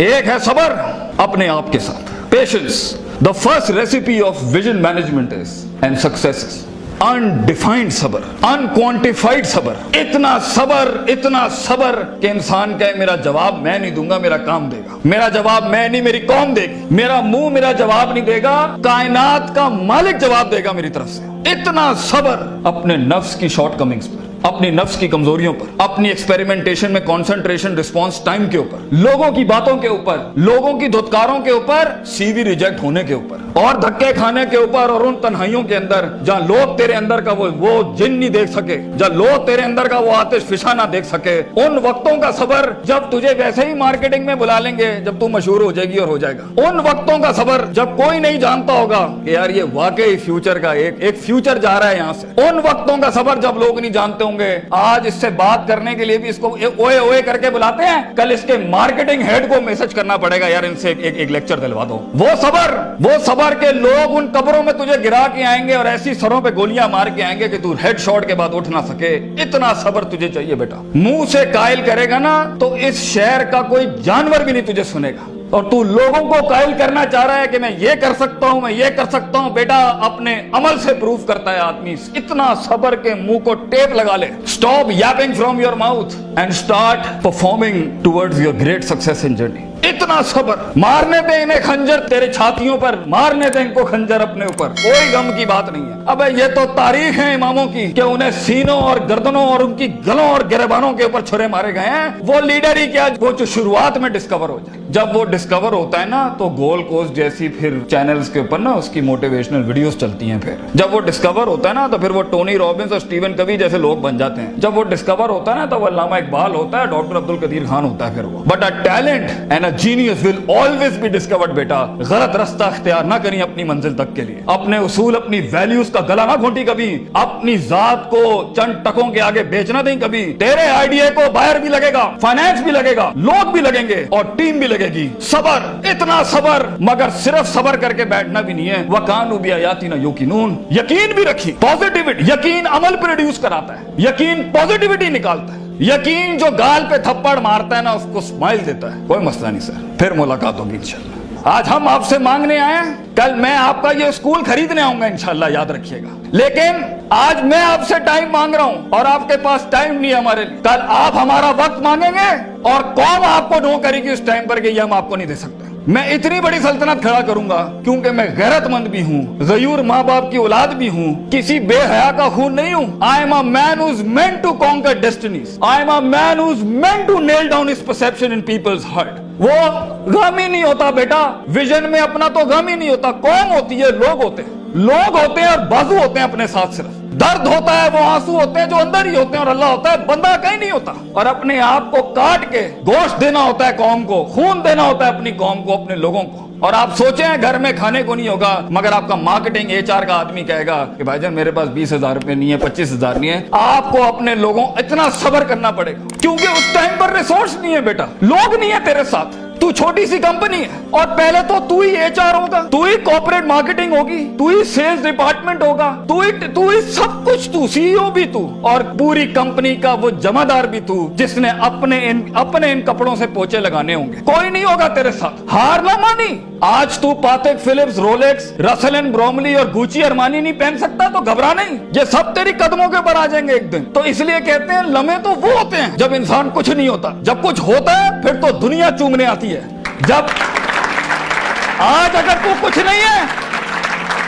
एक है सबर अपने आप के साथ, patience. The first recipe of vision management is and success is undefined सबर, अनक्वांटिफाइड सबर। इतना सबर कि इंसान कहे मेरा जवाब मैं नहीं दूंगा, मेरा काम देगा। मेरा जवाब मैं नहीं, मेरी कौम देगी। मेरा मुंह मेरा जवाब नहीं देगा, कायनात का मालिक जवाब देगा मेरी तरफ से। इतना सबर अपने नफ्स की शॉर्टकमिंग्स पर, अपनी नफ्स की कमजोरियों पर, अपनी एक्सपेरिमेंटेशन में कंसंट्रेशन रिस्पांस टाइम के ऊपर, लोगों की बातों के ऊपर, लोगों की धुतकारों के ऊपर, सीवी रिजेक्ट होने के ऊपर और धक्के खाने के ऊपर, और उन तन्हाइयों के अंदर जहां लोग तेरे अंदर का वो जिन नहीं देख सके, जहां लोग तेरे अंदर का वो आतिश फिशा ना देख सके, उन वक्तों का सबर जब तुझे वैसे ही मार्केटिंग में बुला लेंगे जब तू मशहूर हो जाएगी और हो जाएगा। उन वक्तों का सबर जब कोई नहीं जानता होगा कि यार ये वाकई फ्यूचर का एक फ्यूचर जा रहा है यहां से। उन वक्तों का सबर जब लोग नहीं जानते होंगे, आज इससे बात करने के लिए भी इसको ओए ओए करके बुलाते हैं, कल इसके मार्केटिंग हेड को मैसेज करना पड़ेगा यार इनसे एक लेक्चर दिलवा दो। वो सबर के लोग उन कब्रों में तुझे गिरा के आएंगे और ऐसी सरों पे गोलियां मार के आएंगे कि तू हेड शॉट के बाद उठ ना सके। इतना सबर तुझे चाहिए बेटा। मुंह से कायल करेगा ना तो इस शहर का कोई जानवर भी नहीं तुझे सुनेगा, और तू लोगों को कायल करना चाह रहा है कि मैं ये कर सकता हूं, मैं ये कर सकता हूं। बेटा अपने अमल से प्रूफ करता है आदमी। इतना सबर के मुंह को टेप लगा ले। Stop Yaping from your mouth and start performing towards your great success in journey. इतना सबर। मारने दे इन्हें खंजर तेरे छातियों पर, मारने दे इनको खंजर अपने ऊपर, कोई गम की बात नहीं है। अबे ये तो तारीख है इमामों की कि उन्हें सीनों और गर्दनों और उनकी गलों और गिरबानों के ऊपर छुरे मारे गए हैं। वो लीडर ही क्या, वो जो शुरुआत में डिस्कवर हो जाए। जब वो डिस्कवर होता है ना तो गोल्ड कोस्ट जैसी फिर चैनल्स के ऊपर ना उसकी मोटिवेशनल वीडियोस चलती हैं। फिर जब वो डिस्कवर होता है ना तो फिर वो टोनी रॉबिन्स और स्टीवन कवी जैसे लोग बन जाते हैं। जब वो डिस्कवर होता है ना तो वो अल्लामा इकबाल होता है, डॉक्टर अब्दुल कदीर खान होता है फिर वो। But a talent and genius will always be discovered. बेटा गलत रास्ता इख्तियार ना करिए अपनी मंजिल तक के लिए। अपने उसूल, अपनी वैल्यूज का गला ना घोंटी कभी। अपनी जात को चंद टकों के आगे बेचना नहीं कभी। तेरे आइडिया को बाहर भी लगेगा, फाइनेंस भी लगेगा, लोग भी लगेंगे और टीम भी लगेगी। सबर, इतना सबर। मगर सिर्फ सबर करके बैठना भी नहीं है। वकानु बिआयातिना युकिनून, यकीन भी रखी। पॉजिटिविटी, यकीन अमल प्रोड्यूस कराता है, यकीन पॉजिटिविटी निकालता है। यकीन जो गाल पे थप्पड़ मारता है ना उसको स्माइल देता है। कोई मसला नहीं सर, फिर मुलाकात होगी इंशाल्लाह। आज हम आपसे मांगने आए हैं, कल मैं आपका ये स्कूल खरीदने आऊंगा इंशाल्लाह, याद रखिएगा। लेकिन आज मैं आपसे टाइम मांग रहा हूं और आपके पास टाइम नहीं है हमारे लिए। कल आप हमारा वक्त मांगेंगे और कौन आपको नो करेगी उस टाइम पर कि ये हम आपको नहीं दे सकते। मैं इतनी बड़ी सल्तनत खड़ा करूंगा क्योंकि मैं गैरतमंद भी हूँ, गयूर माँ बाप की औलाद भी हूँ, किसी बेहया का खून नहीं हूँ। I am a man who is meant to conquer destinies. I am a man who is meant to nail down his perception in people's heart. वो गम ही नहीं होता बेटा, विजन में अपना तो गम ही नहीं होता। कौम होती है, लोग होते हैं, लोग होते हैं और बाजू होते हैं अपने साथ। सिर्फ दर्द होता है, वो आंसू होते हैं जो अंदर ही होते हैं, और अल्लाह होता है, बंदा कहीं नहीं होता। और अपने आप को काट के गोश्त देना होता है कौम को, खून देना होता है अपनी कौम को, अपने लोगों को। और आप सोचें घर में खाने को नहीं होगा, मगर आपका मार्केटिंग HR का आदमी कहेगा कि भाईजान मेरे पास 20,000 रुपए नहीं है, 25,000 नहीं है। आपको अपने लोगों इतना सब्र करना पड़ेगा क्योंकि उस टाइम पर रिसोर्स नहीं है बेटा, लोग नहीं है तेरे साथ। तू छोटी सी कंपनी है और पहले तो तू ही HR होगा, तू ही कॉर्पोरेट मार्केटिंग होगी, तू ही सेल्स डिपार्टमेंट होगा, तू ही सब कुछ, तू CEO भी तू और पूरी कंपनी का वो जमादार भी तू, जिसने अपने इन कपड़ों से पोछे लगाने होंगे। कोई नहीं होगा तेरे साथ। हार ना मानी। आज तू पातेक Philips, Rolex, Russell and Bromley और गुची अरमानी नहीं पहन सकता तो घबरा नहीं, ये सब तेरी कदमों के ऊपर आ जाएंगे एक दिन। तो इसलिए कहते हैं लम्हे तो वो होते हैं जब इंसान कुछ नहीं होता, जब कुछ होता है फिर तो दुनिया चूमने आती है। जब आज अगर तू कुछ नहीं है,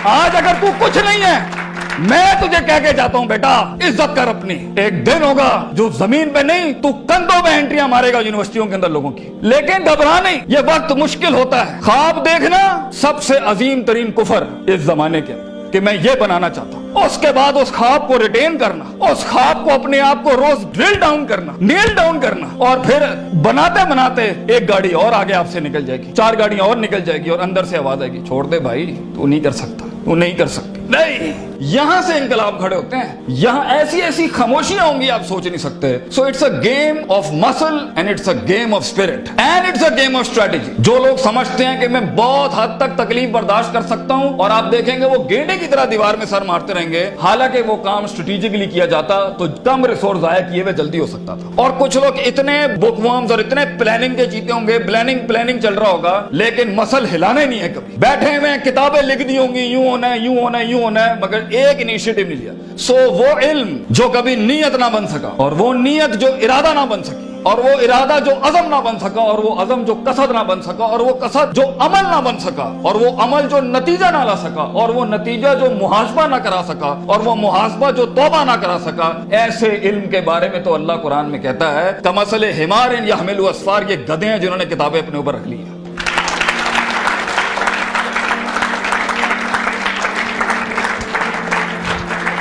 आज अगर तू कुछ नहीं है, मैं तुझे कह के जाता हूं बेटा इज्जत कर अपनी। एक दिन होगा जो जमीन पे नहीं तू कंधों पे एंट्रियां मारेगा यूनिवर्सिटियों के अंदर लोगों की। लेकिन घबरा नहीं, ये वक्त मुश्किल होता है। ख्वाब देखना सबसे अजीम तरीन कुफर इस जमाने के कि मैं ये बनाना चाहता हूं। उसके बाद उस ख्वाब को रिटेन करना, उस ख्वाब को अपने आप को रोज ड्रिल डाउन करना, नील डाउन करना, और फिर बनाते बनाते एक गाड़ी और आगे आपसे निकल जाएगी, 4 गाड़ियां और निकल जाएगी और अंदर से आवाज आएगी छोड़ दे भाई, तू नहीं कर सकता, तू नहीं कर सकती। نہیں, یہاں سے انقلاب کھڑے ہوتے ہیں. یہاں ایسی ایسی خاموشیاں ہوں گی آپ سوچ نہیں سکتے. So it's a game of muscle and it's a game of spirit and it's a game of strategy. جو لوگ سمجھتے ہیں کہ میں بہت حد تک تکلیف برداشت کر سکتا ہوں, اور آپ دیکھیں گے وہ گینڈے کی طرح دیوار میں سر مارتے رہیں گے, حالانکہ وہ کام اسٹریٹجیکلی کیا جاتا تو کم ریسورس ضائع کیے ہوئے جلدی ہو سکتا تھا. اور کچھ لوگ اتنے بک ورمز اور اتنے پلاننگ کے جیتے ہوں گے, پلاننگ چل رہا ہوگا, لیکن مسل ہلانے نہیں ہے کبھی. بیٹھے ہوئے کتابیں لکھ دی ہوں گی, یوں ہونا ہے, یوں ہونا ہے, یوں ہونا ہے, مگر ایک انیشیٹو نہیں لیا. سو وہ علم جو کبھی نیت نہ بن سکا, اور وہ نیت جو ارادہ نہ بن سکی, اور وہ ارادہ جو عزم نہ بن سکا, اور وہ عزم جو قصد نہ بن سکا, اور وہ قصد جو عمل نہ بن سکا, اور وہ عمل جو نتیجہ نہ لا سکا, اور وہ نتیجہ جو محاسبہ نہ کرا سکا, اور وہ محاسبہ جو توبہ نہ کرا سکا, ایسے علم کے بارے میں تو اللہ قرآن میں کہتا ہے کمثل حمار یحمل اسفار, یہ گدھے ہیں جنہوں نے کتابیں اپنے اوپر رکھ لی ہیں.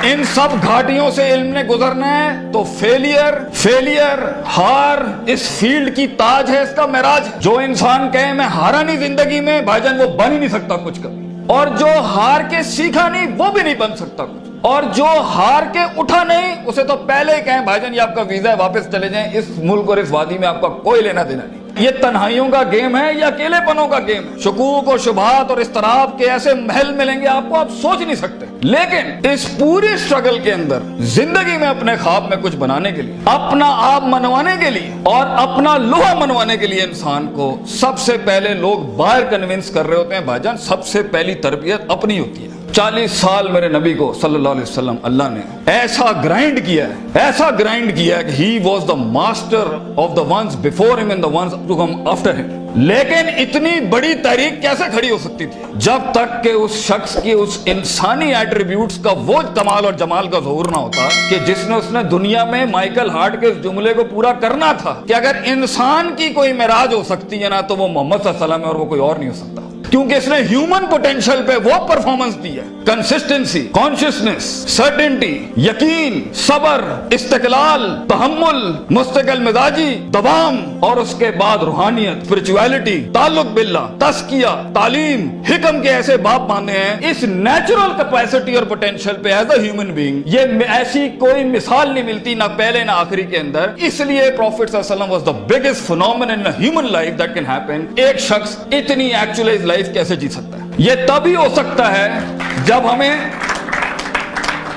ان سب گھاٹیوں سے علم نے گزرنا ہے تو فیلئر ہار اس فیلڈ کی تاج ہے, اس کا معراج ہے. جو انسان کہے میں ہارا نہیں زندگی میں, بھائی جان وہ بن ہی نہیں سکتا کچھ کبھی. اور جو ہار کے سیکھا نہیں وہ بھی نہیں بن سکتا کچھ. اور جو ہار کے اٹھا نہیں اسے تو پہلے ہی کہیں بھائی جان یہ آپ کا ویزا ہے, واپس چلے جائیں, اس ملک اور اس وادی میں آپ کا کوئی لینا دینا نہیں. یہ تنہائیوں کا گیم ہے یا اکیلے پنوں کا گیم ہے. شکوک اور شبہات اور اضطراب کے ایسے محل ملیں گے آپ کو, آپ سوچ نہیں سکتے. لیکن اس پوری اسٹرگل کے اندر زندگی میں اپنے خواب میں کچھ بنانے کے لیے, اپنا آپ منوانے کے لیے, اور اپنا لوہا منوانے کے لیے انسان کو سب سے پہلے لوگ باہر کنونس کر رہے ہوتے ہیں. بھائی جان سب سے پہلی تربیت اپنی ہوتی ہے. 40 سال میرے نبی کو صلی اللہ علیہ وسلم اللہ نے ایسا گرائنڈ کیا ہے کہ he was the master of the ones before him and the ones to come after him. لیکن اتنی بڑی تحریک کیسے کھڑی ہو سکتی تھی جب تک کہ اس شخص کی اس انسانی ایٹریبیوٹس کا وہ کمال اور جمال کا ظہور نہ ہوتا کہ جس نے اس نے دنیا میں مائیکل ہارٹ کے اس جملے کو پورا کرنا تھا کہ اگر انسان کی کوئی معراج ہو سکتی ہے نا تو وہ محمد صلی اللہ علیہ وسلم ہے, اور وہ کوئی اور نہیں ہو سکتا. کیونکہ اس نے ہیومن پوٹینشل پہ وہ پرفارمنس دی ہے, کنسسٹنسی, کانشیسنس, سرٹنٹی, یقین, صبر, استقلال, تحمل, مستقل مزاجی, دوام, اور اس کے بعد روحانیت, اسپرچویلٹی, تعلق باللہ, تزکیہ, تعلیم, حکم کے ایسے باب باندھے ہیں. اس نیچرل کیپیسٹی اور پوٹینشل پہ ایز اے ہیومن بینگ یہ ایسی کوئی مثال نہیں ملتی, نہ پہلے نہ آخری کے اندر. اس لیے پروفٹ صلی اللہ علیہ وسلم was the biggest phenomenon in human life that can happen. ایک شخص اتنی ایکچوئلائز لائف کیسے جی سکتا ہے؟ یہ تبھی ہو سکتا ہے جب ہمیں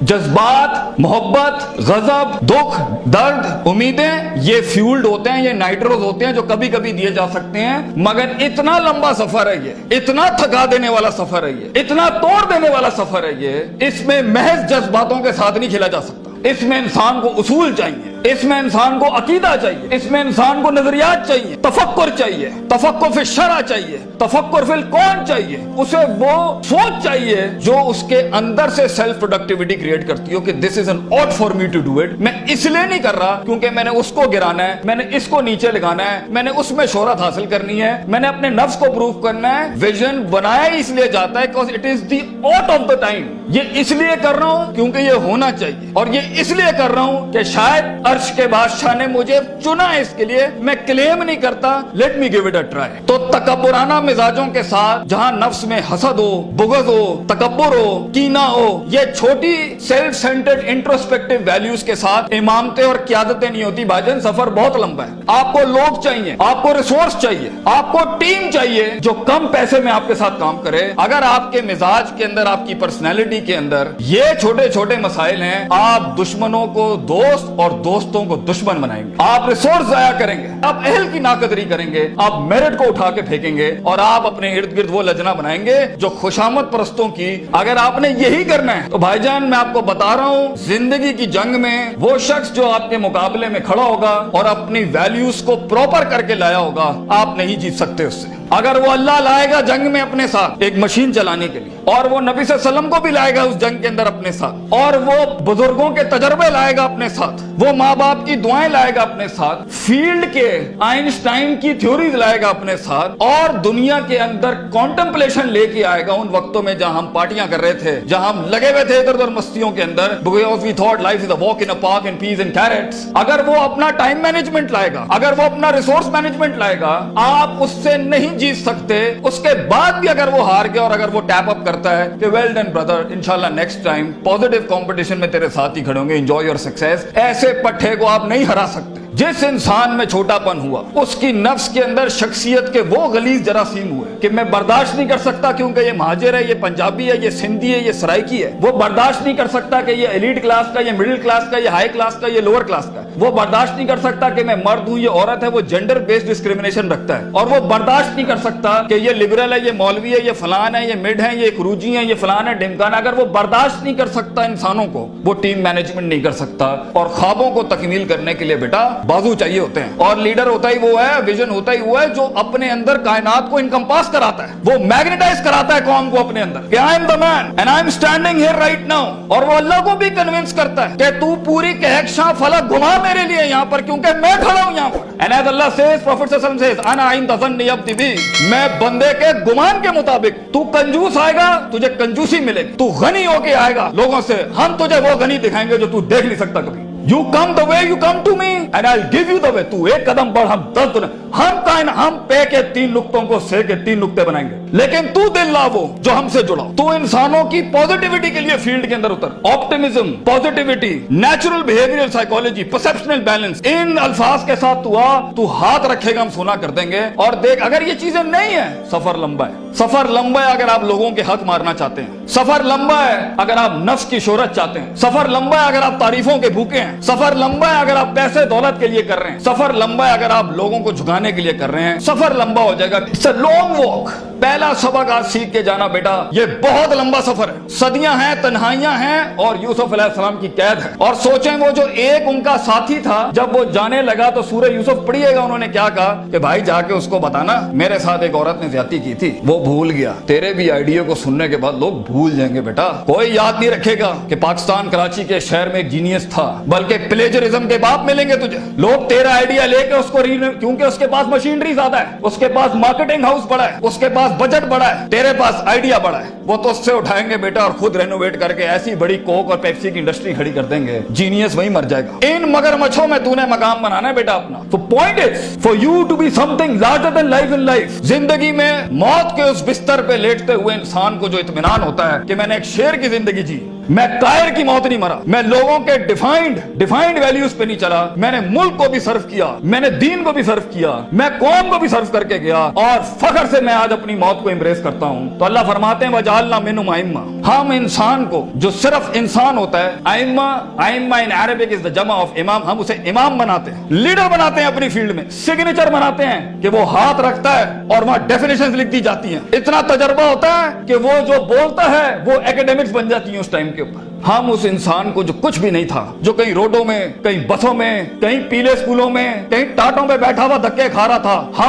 جذبات, محبت, غضب, دکھ, درد, امیدیں یہ فیولڈ ہوتے ہیں, یہ نائٹروز ہوتے ہیں جو کبھی کبھی دیے جا سکتے ہیں. مگر اتنا لمبا سفر ہے یہ, اتنا تھکا دینے والا سفر ہے یہ, اتنا توڑ دینے والا سفر ہے یہ. اس میں محض جذباتوں کے ساتھ نہیں کھیلا جا سکتا. اس میں انسان کو اصول چاہیے, اس میں انسان کو عقیدہ چاہیے, اس میں انسان کو نظریات چاہیے, تفکر چاہیے, تفکر فی الشرع چاہیے, تفکر فی الکون چاہیے. اسے وہ سوچ چاہیے جو اس کے اندر سے سیلف پروڈکٹیوٹی کریٹ کرتی ہو کہ this is an ought for me to do it. میں اس لیے نہیں کر رہا کیونکہ میں نے اس کو گرانا ہے, میں نے اس کو نیچے لگانا ہے, میں نے اس میں شہرت حاصل کرنی ہے, میں نے اپنے نفس کو پروف کرنا ہے. ویژن بنایا اس لیے جاتا ہے because it is the ought of the time. یہ اس لیے کر رہا ہوں کیونکہ یہ ہونا چاہیے, اور یہ اس لیے کر رہا ہوں کہ شاید عرش کے بادشاہ نے مجھے چنا ہے اس کے لیے. میں کلیم نہیں کرتا, let me give it a try. تو تکبرانہ مزاجوں کے ساتھ جہاں نفس میں حسد ہو, بغض ہو, تکبر ہو, کینہ ہو, یہ چھوٹی سیلف سینٹرڈ انٹروسپیکٹیو ویلیوز کے ساتھ امامتیں اور قیادتیں نہیں ہوتی. بھاجن سفر بہت لمبا ہے. آپ کو لوگ چاہیے, آپ کو ریسورس چاہیے, آپ کو ٹیم چاہیے جو کم پیسے میں آپ کے ساتھ کام کرے. اگر آپ کے مزاج کے اندر, آپ کی پرسنالٹی کے اندر یہ چھوٹے چھوٹے مسائل ہیں, آپ دشمنوں کو دوست اور دوستوں کو دشمن بنائیں گے. آپ ریسورس ضائع کریں گے, آپ اہل کی ناقدری کریں گے, آپ میرٹ کو اٹھا کے پھینکیں گے, اور آپ اپنے ارد گرد وہ لجنا بنائیں گے جو خوشامد پرستوں کی. اگر آپ نے یہی کرنا ہے تو بھائی جان میں آپ کو بتا رہا ہوں, زندگی کی جنگ میں وہ شخص جو آپ کے مقابلے میں کھڑا ہوگا اور اپنی ویلیوز کو پراپر کر کے لایا ہوگا, آپ نہیں جیت سکتے اس سے. اگر وہ اللہ لائے گا جنگ میں اپنے ساتھ ایک مشین چلانے کے لیے, اور وہ نبی صلی اللہ علیہ وسلم کو بھی لائے گا اس جنگ کے اندر اپنے ساتھ, اور وہ بزرگوں کے تجربے لائے گا اپنے ساتھ, وہ ماں باپ کی دعائیں لائے گا اپنے ساتھ, فیلڈ کے آئنسٹائن کی تھیوریز لائے گا اپنے ساتھ, اور دنیا کے اندر کانٹمپلیشن لے کے آئے گا ان وقتوں میں جہاں ہم پارٹیاں کر رہے تھے, جہاں ہم لگے ہوئے تھے ادھر ادھر مستیوں کے اندر, because we thought life is a walk in a park and peas and carrots. اگر وہ اپنا ٹائم مینجمنٹ لائے گا, اگر وہ اپنا ریسورس مینجمنٹ لائے گا, آپ اس سے نہیں جیت سکتے. اس کے بعد بھی اگر وہ ہار گیا اور اگر وہ ٹیپ اپ کر करता है कि वेल डन ब्रदर, इंशाल्लाह नेक्स्ट टाइम पॉजिटिव कंपटीशन में तेरे साथ ही खड़े होंगे, एंजॉय योर सक्सेस। ऐसे पट्टे को आप नहीं हरा सकते। जिस इंसान में छोटापन हुआ उसकी नफ्स के अंदर शख्सियत के वो गलीज जरासीम हुए कि मैं बर्दाश्त नहीं कर सकता क्योंकि ये महाजिर है, ये पंजाबी है, ये सिंधी है, ये सराइकी है। वो बर्दाश्त नहीं कर सकता कि ये एलीट क्लास का, ये मिडिल क्लास का, ये हाई क्लास का, ये लोअर क्लास का। वो बर्दाश्त नहीं कर सकता कि मैं मर्द हूं, ये औरत है। वो जेंडर बेस्ड डिस्क्रिमिनेशन रखता है। और वो बर्दाश्त नहीं कर सकता कि ये लिबरल है, ये मौलवी है, ये फलान है, ये मिड है, ये खरूजी है, ये फलान है, ढिमकान। अगर वो बर्दाश्त नहीं कर सकता इंसानों को, वो टीम मैनेजमेंट नहीं कर सकता। और ख्वाबों को तकमील करने के लिए बेटा बाजू चाहिए होते हैं। और लीडर होता ही वो है, विजन होता ही वो है जो अपने अंदर कायनात को इनकम्पास कराता है, वो मैग्नेटाइज कराता है कौम को अपने अंदर कि I am the man and I am standing here right now. और वो अल्लाह को भी कन्विंस करता है कि तू पूरी कहकशां फलक घुमा मेरे लिए यहाँ पर, क्योंकि मैं खड़ा हूं यहाँ पर। And as Allah says, prophet सल्लल्लाहु अलैहि वसल्लम सेज, अना इन तज़न्नी अब्दी बी, मैं बंदे के गुमान के मुताबिक। तू कंजूस आएगा तुझे कंजूसी मिलेगी, तू गनी होके आएगा लोगों से, हम तुझे वो गनी दिखाएंगे जो तू देख नहीं सकता कभी। You come the way you come to me and I'll give you the way। तू एक कदम बढ़, हम 10 दुना। हम पे के 3 नुक्तों को से के 3 नुक्ते बनाएंगे, लेकिन तू दिल ला वो जो हमसे जुड़ा। तू इंसानों की पॉजिटिविटी के लिए फील्ड के अंदर उतर। Optimism, positivity, natural behavioural psychology, perceptional balance, इन अल्फाज के साथ तू आ, तू हाथ रखेगा हम सोना कर देंगे। और देख, अगर ये चीजें नहीं है, सफर लंबा है। सफर लंबा है अगर आप लोगों के हक मारना चाहते हैं। सफर लंबा है अगर आप नफ्स की शोहरत चाहते हैं। सफर लंबा है अगर आप तारीफों के भूखे हैं। सफर लंबा है अगर आप पैसे दौलत के लिए कर रहे हैं। सफर लंबा है अगर आप लोगों को झुकाने के लिए कर रहे हैं। सफर लंबा हो जाएगा। It's a long walk. पहला सबक आज सीख के जाना बेटा, ये बहुत लंबा सफर है। सदियां हैं, तन्हाइयां हैं और यूसुफ अलैहिस्सलाम की कैद है। और सोचें, वो जो एक उनका साथी था, जब वो जाने लगा तो सूरह यूसुफ पढ़िएगा, उन्होंने क्या कहा कि भाई जाके उसको बताना मेरे साथ एक औरत ने ज्यादती की थी। वो भूल गया। तेरे भी आइडिया को सुनने के बाद लोग भूल जाएंगे बेटा। कोई याद नहीं रखेगा कि पाकिस्तान कराची के शहर में एक जीनियस था, बल्कि प्लेजरिज्म के बाप मिलेंगे तुझे। लोग तेरा आइडिया लेके उसको क्योंकि उसके पास मशीनरी ज्यादा है, उसके पास मार्केटिंग हाउस बड़ा है, उसके पास बजट बड़ा है, तेरे पास आइडिया बड़ा है। वो तो उससे उठाएंगे बेटा और खुद रेनोवेट करके ऐसी बड़ी कोक और पेप्सी की इंडस्ट्री खड़ी कर देंगे। जीनियस वहीं मर जाएगा। इन मगरमच्छों में तूने मकाम बनाना है बेटा अपना। तो point is for you to be something larger than life in life. जिंदगी में मौत के उस बिस्तर पे लेटते हुए इंसान को जो इत्मीनान होता है कि मैंने एक शेर की जिंदगी जी, मैं कायर की मौत नहीं मरा, मैं लोगों के डिफाइंड वैल्यूज पे नहीं चला, मैंने मुल्क को भी सर्व किया, मैंने दीन को भी सर्व किया, मैं कौम को भी सर्व करके गया और फख्र से मैं आज अपनी मौत को एम्ब्रेस करता हूं। तो अल्लाह फरमाते हैं वजालना मिनहुम अइम्मा। हम इंसान को जो सिर्फ इंसान होता है, अइम्मा इन अरबिक इज द जमा ऑफ इमाम, हम उसे इमाम बनाते हैं, लीडर बनाते हैं अपनी फील्ड में, सिग्नेचर बनाते हैं कि वो हाथ रखता है और वहां डेफिनेशंस लिख दी जाती हैं। इतना तजर्बा होता है कि वो जो बोलता है वो एकेडमिक्स बन जाती है उस टाइम के ऊपर। हम उस इंसान को जो कुछ भी नहीं था, जो कहीं रोडों में, कहीं बसों में, कहीं पीले स्कूलों में, कहीं टाटों पे बैठा हुआ धक्के खा रहा था, हम